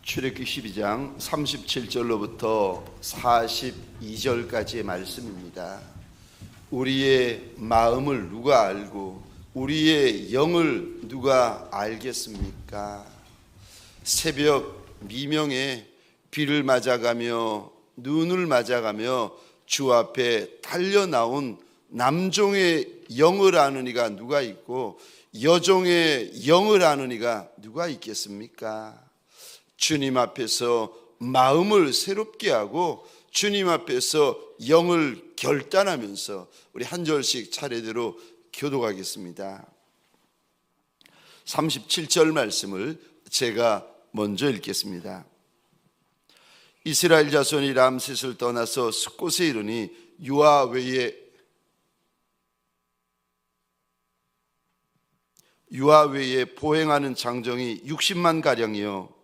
출애굽기 12장 37절로부터 42절까지의 말씀입니다. 우리의 마음을 누가 알고 우리의 영을 누가 알겠습니까? 새벽 미명에 비를 맞아가며 눈을 맞아가며 주 앞에 달려나온 남종의 영을 아는 이가 누가 있고 여종의 영을 아는 이가 누가 있겠습니까? 주님 앞에서 마음을 새롭게 하고 주님 앞에서 영을 결단하면서 우리 한 절씩 차례대로 교독하겠습니다. 37절 말씀을 제가 먼저 읽겠습니다. 이스라엘 자손이 람셋을 떠나서 숫곳에 이르니 유아 외에 보행하는 장정이 60만 가량이요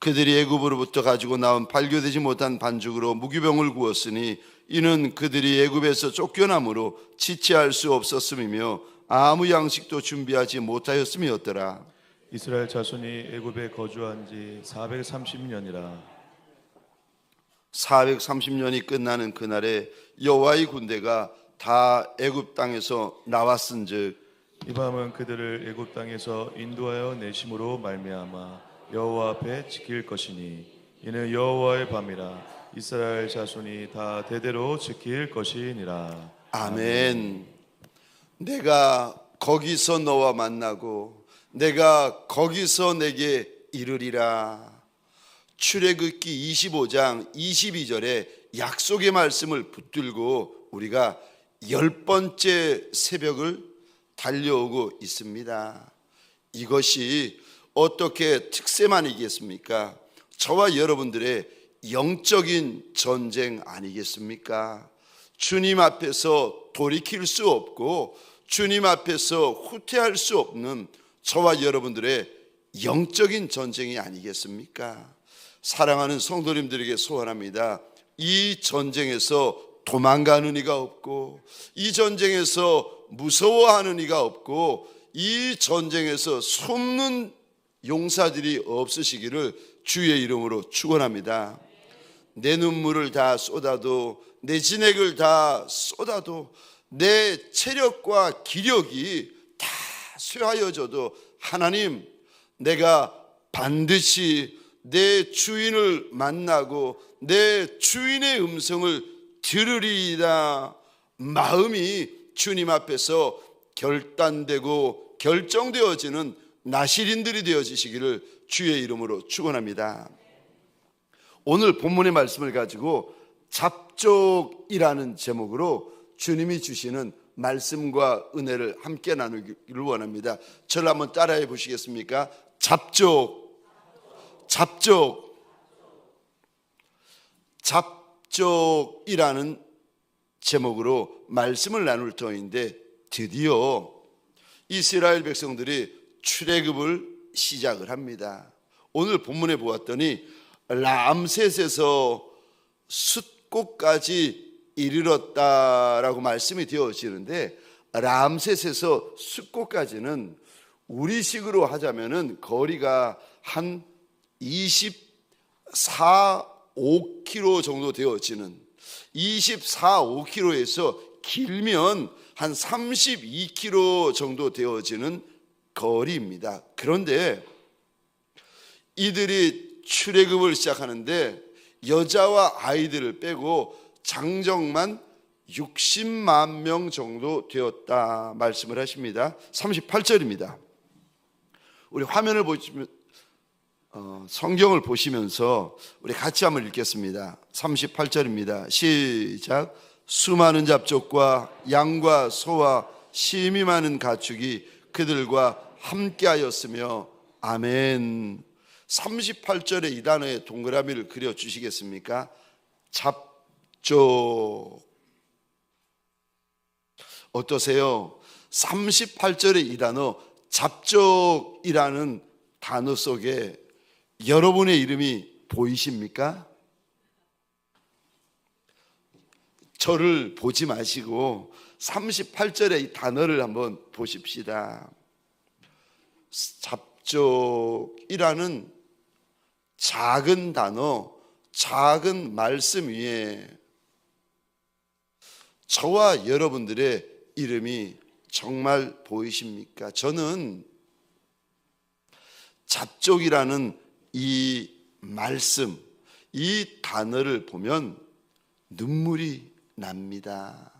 그들이 애굽으로부터 가지고 나온 발교되지 못한 반죽으로 무기병을 구웠으니 이는 그들이 애굽에서 쫓겨남으로 지체할 수 없었음이며 아무 양식도 준비하지 못하였음이었더라. 이스라엘 자손이 애굽에 거주한 지 430년이라 430년이 끝나는 그날에 여호와의 군대가 다 애굽 땅에서 나왔은즉 이 밤은 그들을 애굽 땅에서 인도하여 내심으로 말미암아 여호와 앞에 지킬 것이니 이는 여호와의 밤이라 이스라엘 자손이 다 대대로 지킬 것이니라. 아멘. 내가 거기서 너와 만나고 내가 거기서 내게 이르리라. 출애굽기 25장 22절에 약속의 말씀을 붙들고 우리가 10번째 새벽을 달려오고 있습니다. 이것이 어떻게 특세만이겠습니까? 저와 여러분들의 영적인 전쟁 아니겠습니까? 주님 앞에서 돌이킬 수 없고 주님 앞에서 후퇴할 수 없는 저와 여러분들의 영적인 전쟁이 아니겠습니까? 사랑하는 성도님들에게 소원합니다. 이 전쟁에서 도망가는 이가 없고 이 전쟁에서 무서워하는 이가 없고 이 전쟁에서 숨는 용사들이 없으시기를 주의 이름으로 축원합니다. 내 눈물을 다 쏟아도 내 진액을 다 쏟아도 내 체력과 기력이 다 쇠하여져도 하나님, 내가 반드시 내 주인을 만나고 내 주인의 음성을 들으리이다. 마음이 주님 앞에서 결단되고 결정되어지는 나실인들이 되어지시기를 주의 이름으로 축원합니다. 오늘 본문의 말씀을 가지고 잡족이라는 제목으로 주님이 주시는 말씀과 은혜를 함께 나누기를 원합니다. 저를 한번 따라해 보시겠습니까? 잡족이라는 제목으로 말씀을 나눌 터인데 드디어 이스라엘 백성들이 출애굽을 시작을 합니다. 오늘 본문에 보았더니 람셋에서 숫곳까지 이르렀다라고 말씀이 되어지는데 람셋에서 숫곳까지는 우리식으로 하자면은 거리가 한 24, 5km 정도 되어지는 24, 5km에서 길면 한 32km 정도 되어지는 거리입니다. 그런데 이들이 출애굽을 시작하는데 여자와 아이들을 빼고 장정만 60만 명 정도 되었다 말씀을 하십니다. 38절입니다. 우리 화면을 보시면 성경을 보시면서 우리 같이 한번 읽겠습니다. 38절입니다. 시작. 수많은 잡족과 양과 소와 심히 많은 가축이 그들과 함께하였으며 아멘. 38절의 이 단어에 동그라미를 그려주시겠습니까? 잡족. 어떠세요? 38절의 이 단어 잡족이라는 단어 속에 여러분의 이름이 보이십니까? 저를 보지 마시고 38절의 이 단어를 한번 보십시다. 잡족이라는 작은 단어, 작은 말씀 위에 저와 여러분들의 이름이 정말 보이십니까? 저는 잡족이라는 이 말씀, 이 단어를 보면 눈물이 납니다.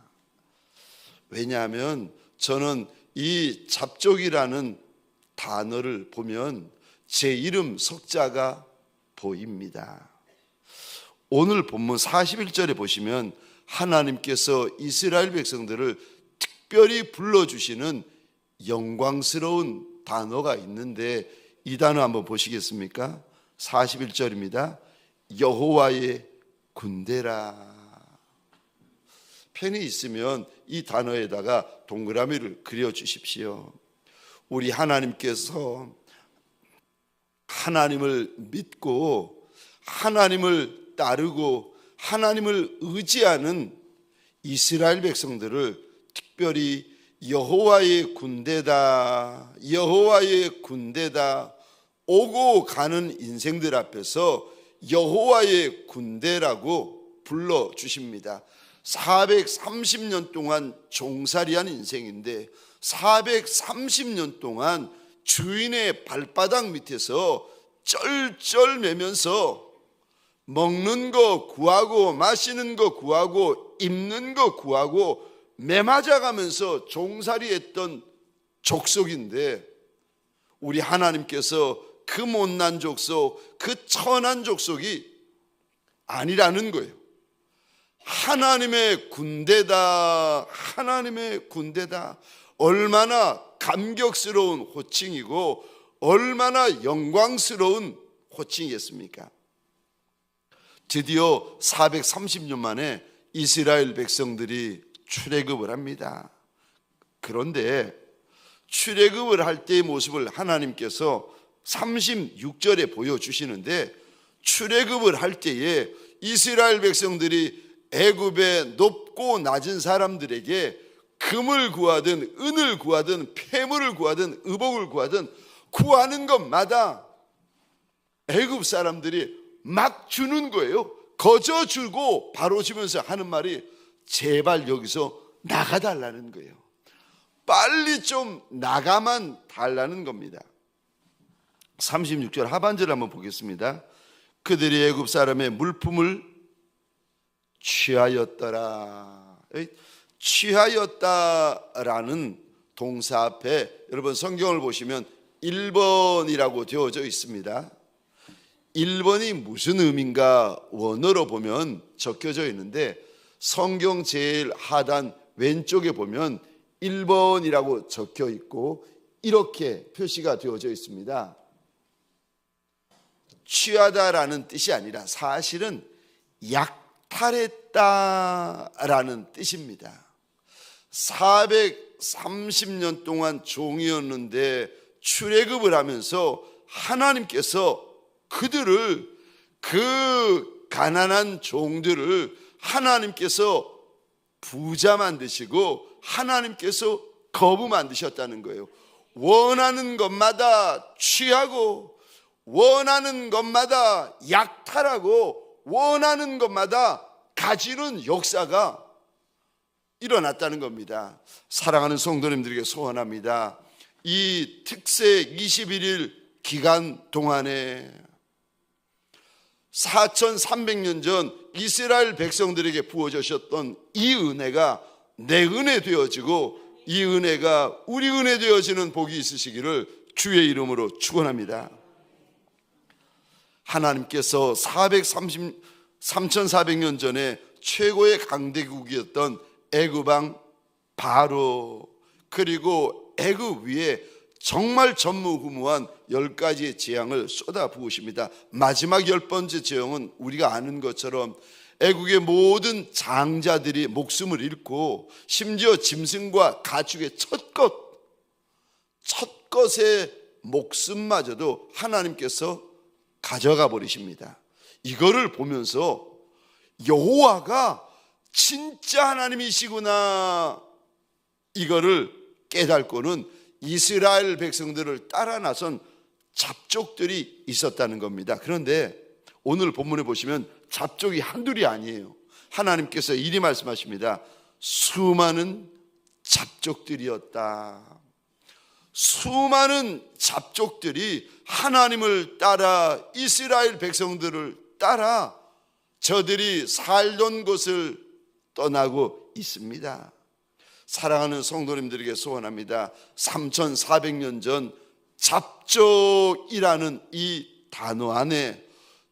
왜냐하면 저는 이 잡족이라는 단어를 보면 제 이름 석자가 보입니다. 오늘 본문 41절에 보시면 하나님께서 이스라엘 백성들을 특별히 불러주시는 영광스러운 단어가 있는데 이 단어 한번 보시겠습니까? 41절입니다. 여호와의 군대라. 펜이 있으면 이 단어에다가 동그라미를 그려주십시오. 우리 하나님께서 하나님을 믿고 하나님을 따르고 하나님을 의지하는 이스라엘 백성들을 특별히 여호와의 군대다, 여호와의 군대다, 오고 가는 인생들 앞에서 여호와의 군대라고 불러주십니다. 430년 동안 종살이한 인생인데 430년 동안 주인의 발바닥 밑에서 쩔쩔매면서 먹는 거 구하고 마시는 거 구하고 입는 거 구하고 매맞아가면서 종살이했던 족속인데 우리 하나님께서 그 못난 족속, 그 천한 족속이 아니라는 거예요. 하나님의 군대다, 하나님의 군대다. 얼마나 감격스러운 호칭이고 얼마나 영광스러운 호칭이겠습니까? 드디어 430년 만에 이스라엘 백성들이 출애굽을 합니다. 그런데 출애굽을 할 때의 모습을 하나님께서 36절에 보여주시는데 출애굽을 할 때에 이스라엘 백성들이 애굽의 높고 낮은 사람들에게 금을 구하든 은을 구하든 폐물을 구하든 의복을 구하든 구하는 것마다 애굽 사람들이 막 주는 거예요. 거저 주고 바로 주면서 하는 말이 제발 여기서 나가달라는 거예요. 빨리 좀 나가만 달라는 겁니다. 36절 하반절을 한번 보겠습니다. 그들이 애굽 사람의 물품을 취하였더라. 취하였다라는 동사 앞에 여러분 성경을 보시면 1번이라고 되어져 있습니다. 1번이 무슨 의미인가 원어로 보면 적혀져 있는데 성경 제일 하단 왼쪽에 보면 1번이라고 적혀 있고 이렇게 표시가 되어져 있습니다. 취하다라는 뜻이 아니라 사실은 약탈했다라는 뜻입니다. 430년 동안 종이었는데 출애굽을 하면서 하나님께서 그들을 그 가난한 종들을 하나님께서 부자 만드시고 하나님께서 거부 만드셨다는 거예요. 원하는 것마다 취하고 원하는 것마다 약탈하고 원하는 것마다 가지는 역사가 일어났다는 겁니다. 사랑하는 성도님들에게 소원합니다. 이 특세 21일 기간 동안에 4300년 전 이스라엘 백성들에게 부어주셨던 이 은혜가 내 은혜 되어지고 이 은혜가 우리 은혜 되어지는 복이 있으시기를 주의 이름으로 축원합니다. 하나님께서 3400년 전에 최고의 강대국이었던 애굽 왕 바로 그리고 애굽 위에 정말 전무후무한 10가지의 재앙을 쏟아 부으십니다. 마지막 10번째 재앙은 우리가 아는 것처럼 애국의 모든 장자들이 목숨을 잃고 심지어 짐승과 가축의 첫 것의 목숨마저도 하나님께서 가져가 버리십니다. 이거를 보면서 여호와가 진짜 하나님이시구나, 이거를 깨닫고는 이스라엘 백성들을 따라 나선 잡족들이 있었다는 겁니다. 그런데 오늘 본문에 보시면 잡족이 한둘이 아니에요. 하나님께서 이리 말씀하십니다. 수많은 잡족들이었다. 수많은 잡족들이 하나님을 따라, 이스라엘 백성들을 따라 저들이 살던 곳을 떠나고 있습니다. 사랑하는 성도님들에게 소원합니다. 3400년 전 잡족이라는 이 단어 안에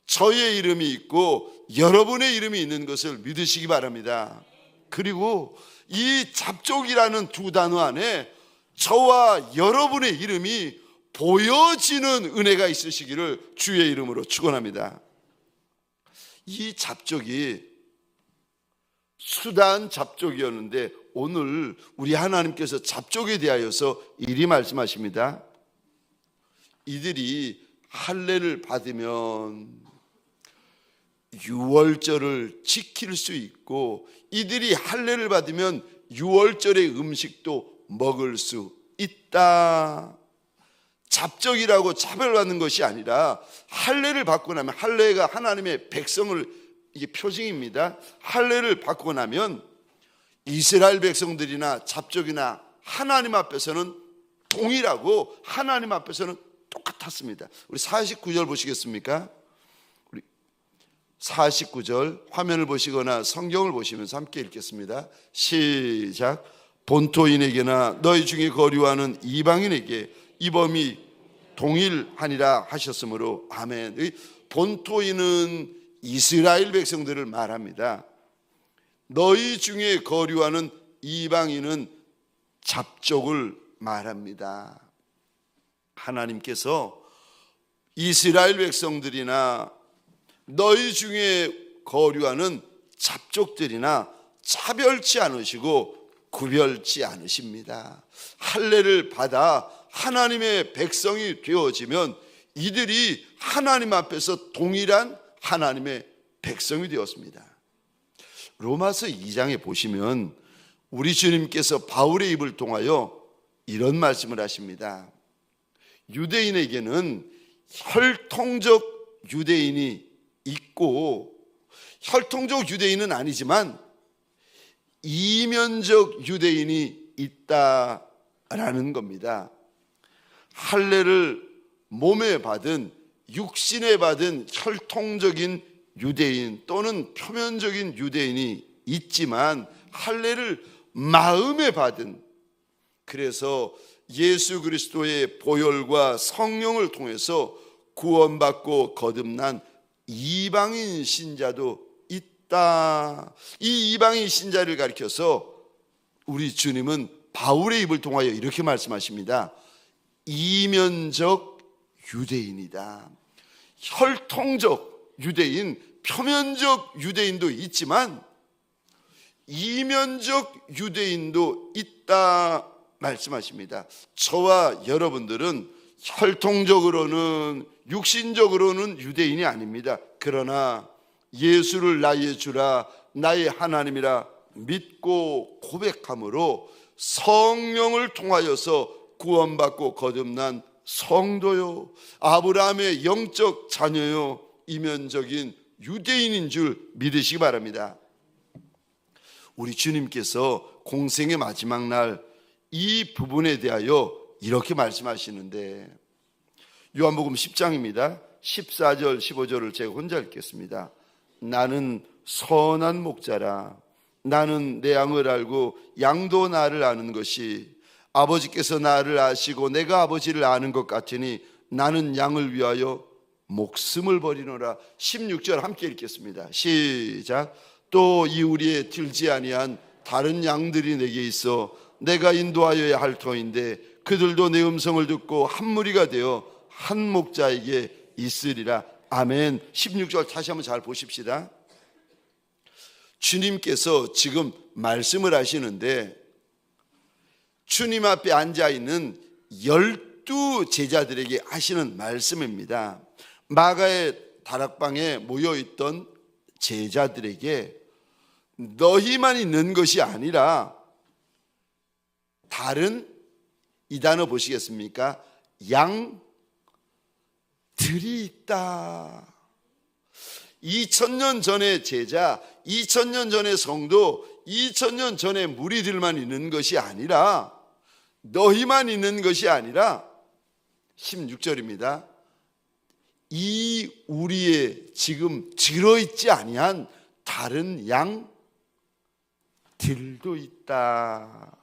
저의 이름이 있고 여러분의 이름이 있는 것을 믿으시기 바랍니다. 그리고 이 잡족이라는 두 단어 안에 저와 여러분의 이름이 보여지는 은혜가 있으시기를 주의 이름으로 축원합니다. 이 잡족이 수단 잡족이었는데 오늘 우리 하나님께서 잡족에 대하여서 이리 말씀하십니다. 이들이 할례를 받으면 유월절을 지킬 수 있고, 이들이 할례를 받으면 유월절의 음식도 먹을 수 있다. 잡족이라고 차별받는 것이 아니라 할례를 받고 나면, 할례가 하나님의 백성을, 이게 표징입니다. 할례를 받고 나면 이스라엘 백성들이나 잡족이나 하나님 앞에서는 동일하고 하나님 앞에서는 똑같았습니다. 우리 49절 보시겠습니까? 우리 49절 화면을 보시거나 성경을 보시면서 함께 읽겠습니다. 시작. 본토인에게나 너희 중에 거류하는 이방인에게 이 법이 동일하니라 하셨으므로. 아멘. 본토인은 이스라엘 백성들을 말합니다. 너희 중에 거류하는 이방인은 잡족을 말합니다. 하나님께서 이스라엘 백성들이나 너희 중에 거류하는 잡족들이나 차별치 않으시고 구별치 않으십니다. 할례를 받아 하나님의 백성이 되어지면 이들이 하나님 앞에서 동일한 하나님의 백성이 되었습니다. 로마서 2장에 보시면 우리 주님께서 바울의 입을 통하여 이런 말씀을 하십니다. 유대인에게는 혈통적 유대인이 있고, 혈통적 유대인은 아니지만 이면적 유대인이 있다라는 겁니다. 할례를 몸에 받은, 육신에 받은 혈통적인 유대인 또는 표면적인 유대인이 있지만 할례를 마음에 받은, 그래서 예수 그리스도의 보혈과 성령을 통해서 구원받고 거듭난 이방인 신자도 있다. 이 이방인 신자를 가리켜서 우리 주님은 바울의 입을 통하여 이렇게 말씀하십니다. 이면적 유대인이다. 혈통적 유대인, 표면적 유대인도 있지만 이면적 유대인도 있다 말씀하십니다. 저와 여러분들은 혈통적으로는, 육신적으로는 유대인이 아닙니다. 그러나 예수를 나의 주라, 나의 하나님이라 믿고 고백함으로 성령을 통하여서 구원받고 거듭난 성도요, 아브라함의 영적 자녀요, 이면적인 유대인인 줄 믿으시기 바랍니다. 우리 주님께서 공생의 마지막 날 이 부분에 대하여 이렇게 말씀하시는데, 요한복음 10장입니다. 14절 15절을 제가 혼자 읽겠습니다. 나는 선한 목자라. 나는 내 양을 알고 양도 나를 아는 것이, 아버지께서 나를 아시고 내가 아버지를 아는 것 같으니 나는 양을 위하여 목숨을 버리노라. 16절 함께 읽겠습니다. 시작. 또 이 우리에 들지 아니한 다른 양들이 내게 있어 내가 인도하여야 할 터인데 그들도 내 음성을 듣고 한 무리가 되어 한 목자에게 있으리라. 아멘. 16절 다시 한번 잘 보십시다. 주님께서 지금 말씀을 하시는데 주님 앞에 앉아있는 12 제자들에게 하시는 말씀입니다. 마가의 다락방에 모여있던 제자들에게 너희만 있는 것이 아니라 다른, 이 단어 보시겠습니까? 양들이 있다. 2000년 전의 제자, 2000년 전의 성도, 2000년 전의 무리들만 있는 것이 아니라, 너희만 있는 것이 아니라 16절입니다. 이 우리의 지금 들어있지 아니한 다른 양들도 있다.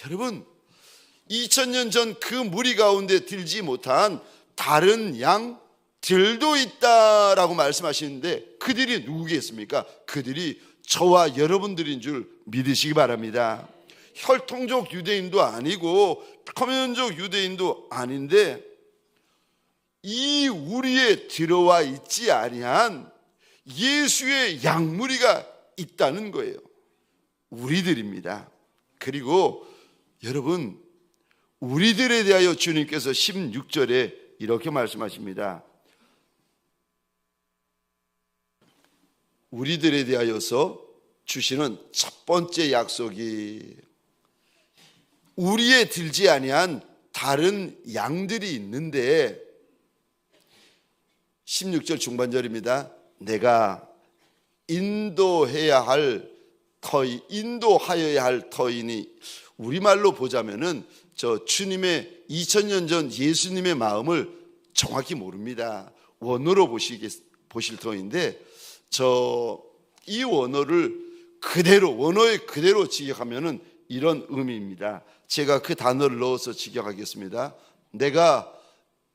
여러분, 2000년 전 그 무리 가운데 들지 못한 다른 양들도 있다라고 말씀하시는데, 그들이 누구겠습니까? 그들이 저와 여러분들인 줄 믿으시기 바랍니다. 혈통적 유대인도 아니고 표면적 유대인도 아닌데, 이 우리에 들어와 있지 아니한 예수의 양무리가 있다는 거예요. 우리들입니다. 그리고 여러분, 우리들에 대하여 주님께서 16절에 이렇게 말씀하십니다. 우리들에 대하여서 주시는 첫 번째 약속이 우리에 들지 아니한 다른 양들이 있는데, 16절 중반절입니다. 내가 인도하여야 할 터이니, 우리말로 보자면은 저 주님의 2000년 전 예수님의 마음을 정확히 모릅니다. 원어로 보실 터인데, 이 원어를 그대로, 원어의 그대로 직역하면은 이런 의미입니다. 제가 그 단어를 넣어서 직역하겠습니다. 내가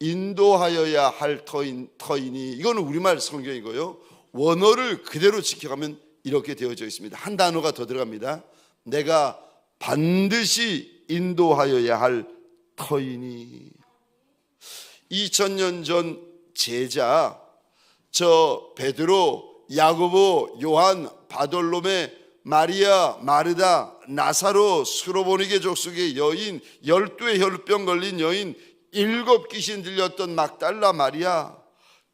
인도하여야 할 터이니, 이거는 우리말 성경이고요. 원어를 그대로 직역하면 이렇게 되어져 있습니다. 한 단어가 더 들어갑니다. 내가 반드시 인도하여야 할 터이니. 2000년 전 제자, 저 베드로, 야고보, 요한, 바돌로메, 마리아, 마르다, 나사로, 수로보니게 족속의 여인, 12의 혈병 걸린 여인, 7 귀신 들렸던 막달라 마리아,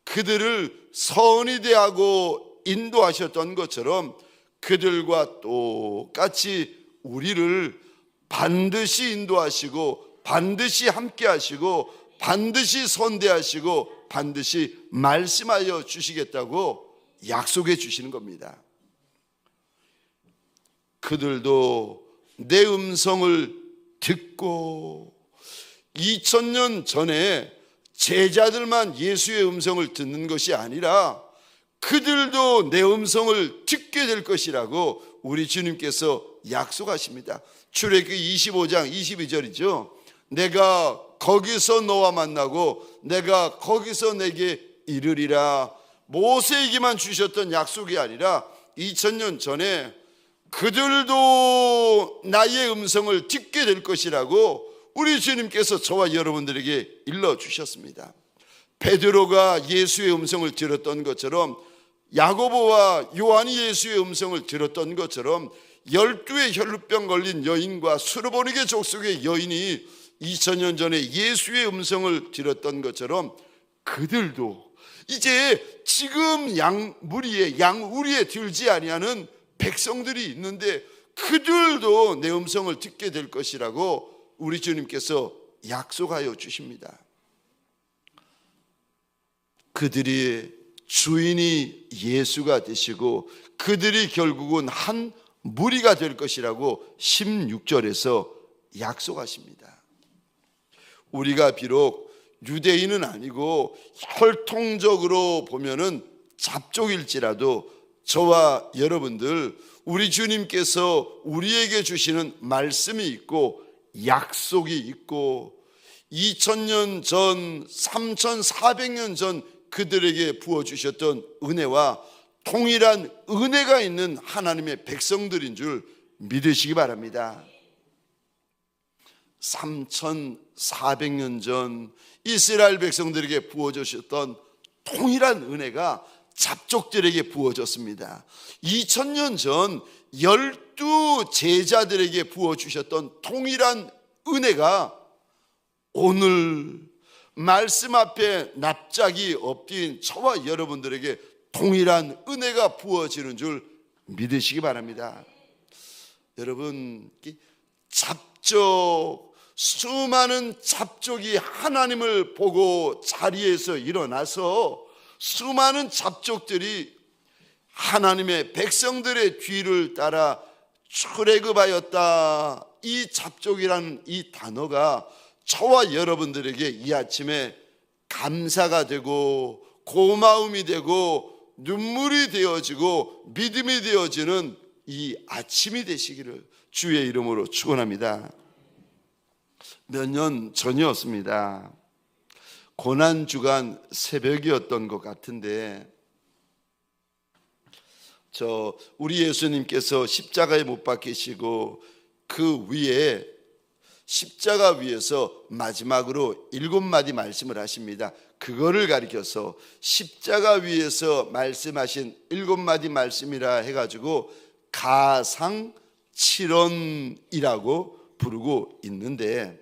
그들을 선이 대하고 인도하셨던 것처럼 그들과 똑같이 우리를 반드시 인도하시고, 반드시 함께 하시고, 반드시 선대하시고, 반드시 말씀하여 주시겠다고 약속해 주시는 겁니다. 그들도 내 음성을 듣고, 2000년 전에 제자들만 예수의 음성을 듣는 것이 아니라 그들도 내 음성을 듣게 될 것이라고 우리 주님께서 약속하십니다. 출애굽기 25장 22절이죠. 내가 거기서 너와 만나고 내가 거기서 내게 이르리라. 모세에게만 주셨던 약속이 아니라 2000년 전에 그들도 나의 음성을 듣게 될 것이라고 우리 주님께서 저와 여러분들에게 일러주셨습니다. 베드로가 예수의 음성을 들었던 것처럼, 야고보와 요한이 예수의 음성을 들었던 것처럼, 12의 혈루병 걸린 여인과 수르보니게 족속의 여인이 2000년 전에 예수의 음성을 들었던 것처럼 그들도 이제 지금 양우리에 들지 아니하는 백성들이 있는데, 그들도 내 음성을 듣게 될 것이라고 우리 주님께서 약속하여 주십니다. 그들이 주인이 예수가 되시고 그들이 결국은 한 무리가 될 것이라고 16절에서 약속하십니다. 우리가 비록 유대인은 아니고 혈통적으로 보면은 잡족일지라도 저와 여러분들, 우리 주님께서 우리에게 주시는 말씀이 있고 약속이 있고, 2000년 전, 3400년 전 그들에게 부어주셨던 은혜와 동일한 은혜가 있는 하나님의 백성들인 줄 믿으시기 바랍니다. 3400년 전 이스라엘 백성들에게 부어주셨던 동일한 은혜가 잡족들에게 부어졌습니다. 2000년 전 12 제자들에게 부어주셨던 동일한 은혜가 오늘 말씀 앞에 납작이 엎드린 저와 여러분들에게 동일한 은혜가 부어지는 줄 믿으시기 바랍니다. 여러분, 잡족, 수많은 잡족이 하나님을 보고 자리에서 일어나서 수많은 잡족들이 하나님의 백성들의 뒤를 따라 출애굽하였다. 이 잡족이라는 이 단어가 저와 여러분들에게 이 아침에 감사가 되고 고마움이 되고 눈물이 되어지고 믿음이 되어지는 이 아침이 되시기를 주의 이름으로 축원합니다. 몇 년 전이었습니다. 고난주간 새벽이었던 것 같은데, 우리 예수님께서 십자가에 못 박히시고 그 위에 십자가 위에서 마지막으로 7마디 말씀을 하십니다. 그거를 가리켜서 십자가 위에서 말씀하신 7마디 말씀이라 해가지고 가상칠언이라고 부르고 있는데,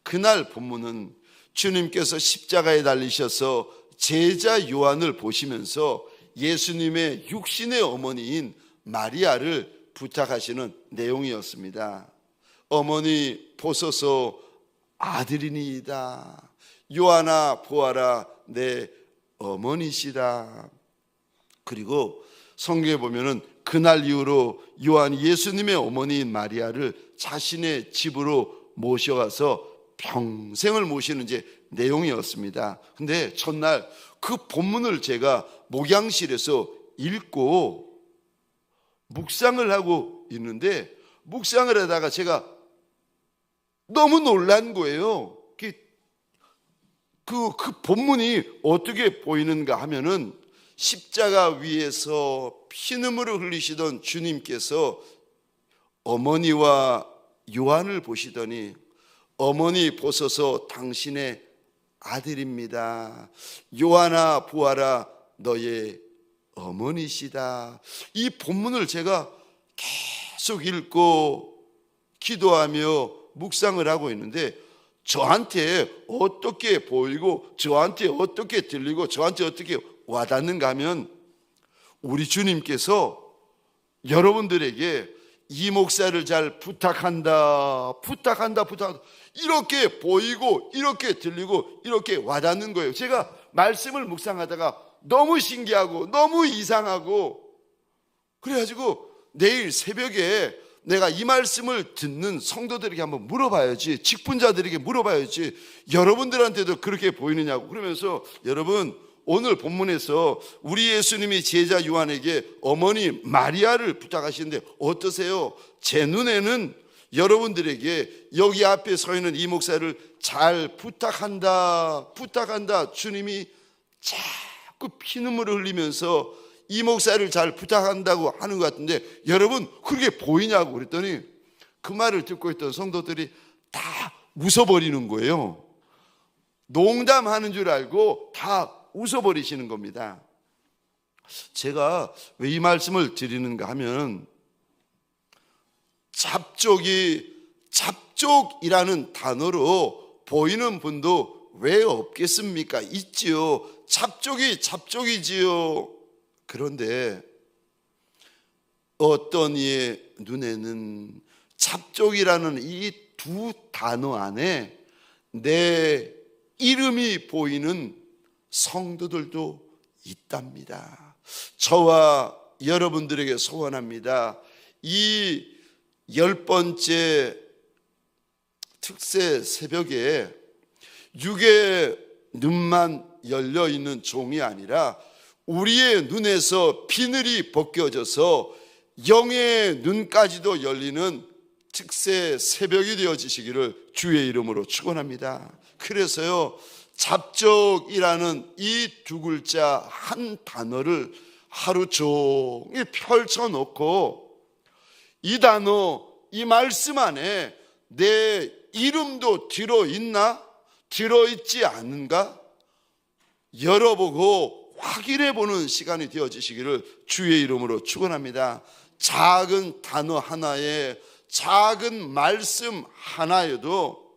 그날 본문은 주님께서 십자가에 달리셔서 제자 요한을 보시면서 예수님의 육신의 어머니인 마리아를 부탁하시는 내용이었습니다. 어머니 보소서 아들이니이다. 요한아 보아라 내 어머니시다. 그리고 성경에 보면은 그날 이후로 요한이 예수님의 어머니인 마리아를 자신의 집으로 모셔가서 평생을 모시는 이제 내용이었습니다. 근데 첫날 그 본문을 제가 목양실에서 읽고 묵상을 하고 있는데, 묵상을 하다가 제가 너무 놀란 거예요. 그 본문이 어떻게 보이는가 하면은 십자가 위에서 피눈물을 흘리시던 주님께서 어머니와 요한을 보시더니 어머니 보소서 당신의 아들입니다. 요한아 보아라 너의 어머니시다. 이 본문을 제가 계속 읽고 기도하며 묵상을 하고 있는데, 저한테 어떻게 보이고 저한테 어떻게 들리고 저한테 어떻게 와닿는가 하면, 우리 주님께서 여러분들에게 이 목사를 잘 부탁한다 이렇게 보이고 이렇게 들리고 이렇게 와닿는 거예요. 제가 말씀을 묵상하다가 너무 신기하고 너무 이상하고, 그래가지고 내일 새벽에 내가 이 말씀을 듣는 성도들에게 한번 물어봐야지, 직분자들에게 물어봐야지 여러분들한테도 그렇게 보이느냐고. 그러면서 여러분, 오늘 본문에서 우리 예수님이 제자 요한에게 어머니 마리아를 부탁하시는데 어떠세요? 제 눈에는 여러분들에게 여기 앞에 서 있는 이 목사를 잘 부탁한다 주님이 자꾸 피눈물을 흘리면서 이 목사를 잘 부탁한다고 하는 것 같은데, 여러분 그렇게 보이냐고 그랬더니 그 말을 듣고 있던 성도들이 다 웃어버리는 거예요. 농담하는 줄 알고 다 웃어버리시는 겁니다. 제가 왜 이 말씀을 드리는가 하면, 잡족이라는 단어로 보이는 분도 왜 없겠습니까? 있지요. 잡족이지요. 그런데 어떤 이의 눈에는 잡족이라는 이 두 단어 안에 내 이름이 보이는 성도들도 있답니다. 저와 여러분들에게 소원합니다. 이 10번째 특세 새벽에 육의 눈만 열려있는 종이 아니라 우리의 눈에서 비늘이 벗겨져서 영의 눈까지도 열리는 특세 새벽이 되어지시기를 주의 이름으로 축원합니다. 그래서요, 잡족이라는 이 두 글자 한 단어를 하루 종일 펼쳐놓고 이 단어, 이 말씀 안에 내 이름도 들어있나? 들어있지 않은가? 열어보고 확인해보는 시간이 되어지시기를 주의 이름으로 축원합니다. 작은 단어 하나에, 작은 말씀 하나에도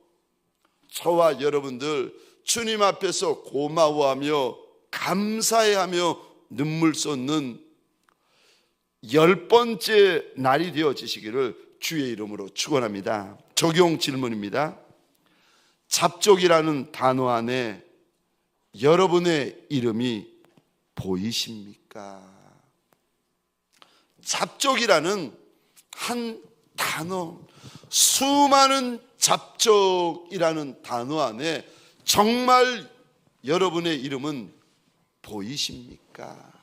저와 여러분들 주님 앞에서 고마워하며 감사해하며 눈물 쏟는 10번째 날이 되어지시기를 주의 이름으로 축원합니다. 적용 질문입니다. 잡족이라는 단어 안에 여러분의 이름이 보이십니까? 잡족이라는 한 단어, 수많은 잡족이라는 단어 안에 정말 여러분의 이름은 보이십니까?